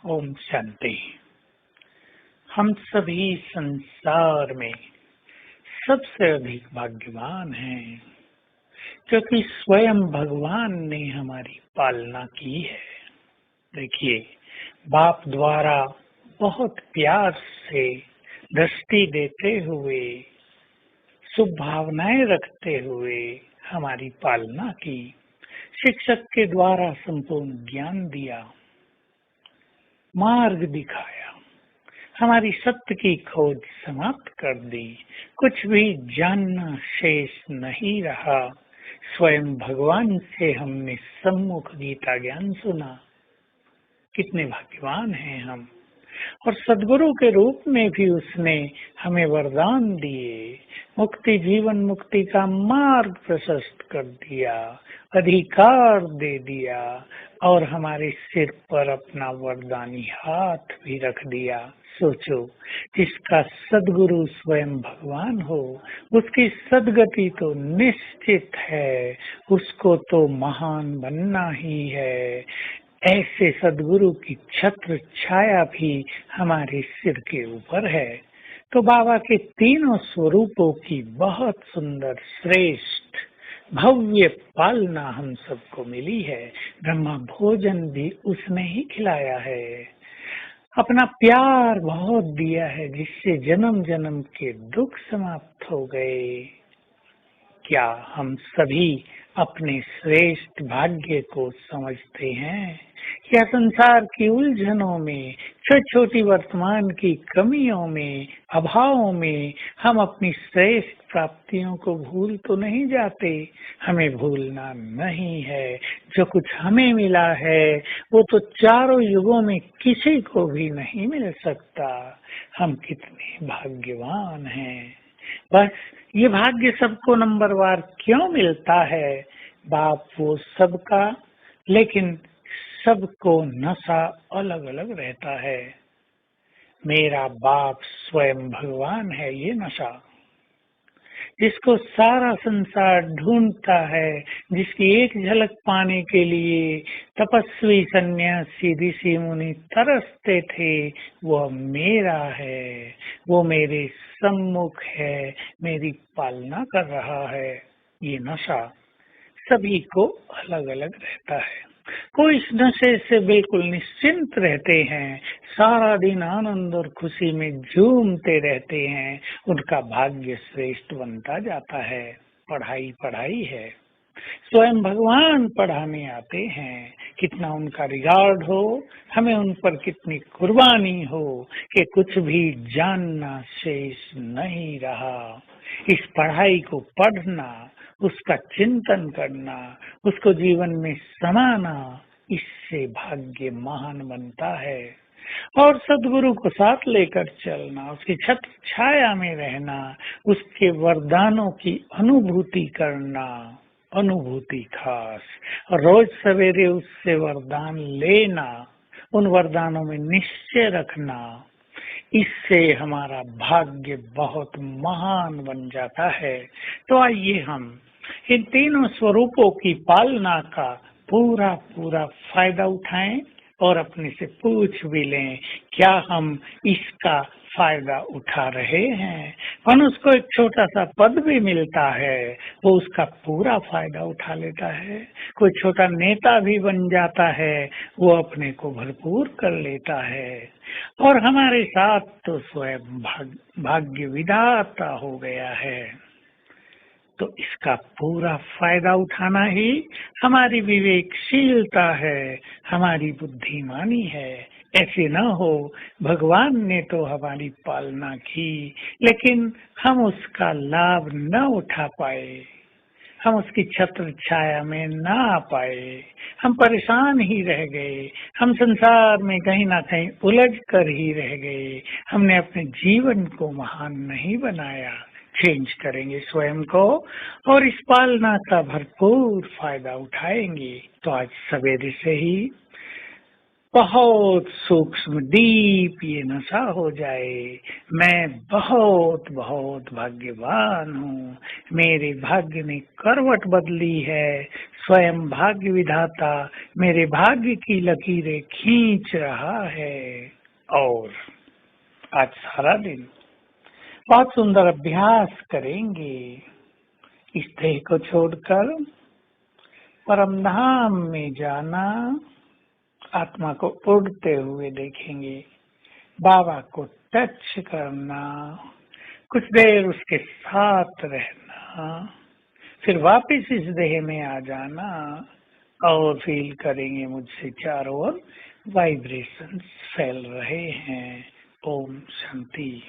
ओम शांति। हम सभी संसार में सबसे अधिक भाग्यवान हैं क्योंकि स्वयं भगवान ने हमारी पालना की है। देखिए, बाप द्वारा बहुत प्यार से दृष्टि देते हुए, शुभ भावनाएं रखते हुए हमारी पालना की। शिक्षक के द्वारा संपूर्ण ज्ञान दिया, मार्ग दिखाया, हमारी सत्य की खोज समाप्त कर दी। कुछ भी जानना शेष नहीं रहा। स्वयं भगवान से हमने सम्मुख गीता ज्ञान सुना। कितने भाग्यवान हैं हम। और सदगुरु के रूप में भी उसने हमें वरदान दिए, मुक्ति जीवन मुक्ति का मार्ग प्रशस्त कर दिया, अधिकार दे दिया और हमारे सिर पर अपना वरदानी हाथ भी रख दिया। सोचो, जिसका सदगुरु स्वयं भगवान हो उसकी सदगति तो निश्चित है, उसको तो महान बनना ही है। ऐसे सदगुरु की छत्र छाया भी हमारे सिर के ऊपर है। तो बाबा के तीनों स्वरूपों की बहुत सुंदर, श्रेष्ठ, भव्य पालना हम सबको मिली है। ब्रह्मा भोजन भी उसने ही खिलाया है। अपना प्यार बहुत दिया है जिससे जन्म जन्म के दुख समाप्त हो गए। क्या हम सभी अपने श्रेष्ठ भाग्य को समझते हैं? या संसार की उलझनों में, छोटी छोटी वर्तमान की कमियों में, अभावों में हम अपनी श्रेष्ठ प्राप्तियों को भूल तो नहीं जाते? हमें भूलना नहीं है। जो कुछ हमें मिला है वो तो चारों युगों में किसी को भी नहीं मिल सकता। हम कितने भाग्यवान हैं। बस ये भाग्य सबको नंबरवार क्यों मिलता है? बाप वो सबका, लेकिन सबको नशा अलग अलग रहता है। मेरा बाप स्वयं भगवान है, ये नशा जिसको सारा संसार ढूंढता है, जिसकी एक झलक पाने के लिए तपस्वी सन्यासी ऋषि मुनि तरसते थे, वो मेरा है। वो मेरे सम्मुख है, मेरी पालना कर रहा है। ये नशा सभी को अलग अलग रहता है। कोई इस नशे से बिल्कुल निश्चिंत रहते हैं, सारा दिन आनंद और खुशी में झूमते रहते हैं। उनका भाग्य श्रेष्ठ बनता जाता है। पढ़ाई पढ़ाई है, स्वयं भगवान पढ़ाने आते हैं। कितना उनका रिगार्ड हो, हमें उन पर कितनी कुर्बानी हो कि कुछ भी जानना शेष नहीं रहा। इस पढ़ाई को पढ़ना, उसका चिंतन करना, उसको जीवन में समाना, इससे भाग्य महान बनता है। और सदगुरु को साथ लेकर चलना, उसकी छत्र छाया में रहना, उसके वरदानों की अनुभूति करना, अनुभूति खास, और रोज सवेरे उससे वरदान लेना, उन वरदानों में निश्चय रखना, इससे हमारा भाग्य बहुत महान बन जाता है। तो आइए हम इन तीनों स्वरूपों की पालना का पूरा पूरा फायदा उठाएं और अपने से पूछ भी लें, क्या हम इसका फायदा उठा रहे हैं? मनुष्य को एक छोटा सा पद भी मिलता है, वो उसका पूरा फायदा उठा लेता है। कोई छोटा नेता भी बन जाता है, वो अपने को भरपूर कर लेता है। और हमारे साथ तो स्वयं भाग्य विधाता हो गया है। तो इसका पूरा फायदा उठाना ही हमारी विवेकशीलता है, हमारी बुद्धिमानी है। ऐसे न हो, भगवान ने तो हमारी पालना की, लेकिन हम उसका लाभ न उठा पाए, हम उसकी छत्र छाया में न आ पाए, हम परेशान ही रह गए, हम संसार में कहीं ना कहीं उलझ कर ही रह गए। हमने अपने जीवन को महान नहीं बनाया। चेंज करेंगे स्वयं को और इस पालना का भरपूर फायदा उठाएंगे। तो आज सवेरे से ही बहुत सूक्ष्म डीप ये नशा हो जाए, मैं बहुत बहुत भाग्यवान हूँ, मेरे भाग्य ने करवट बदली है। स्वयं भाग्य विधाता मेरे भाग्य की लकीरें खींच रहा है। और आज सारा दिन बहुत सुंदर अभ्यास करेंगे। इस देह को छोड़कर परम धाम में जाना, आत्मा को उड़ते हुए देखेंगे, बाबा को टच करना, कुछ देर उसके साथ रहना, फिर वापस इस देह में आ जाना और फील करेंगे मुझसे चारों ओर वाइब्रेशंस फैल रहे हैं। ओम शांति।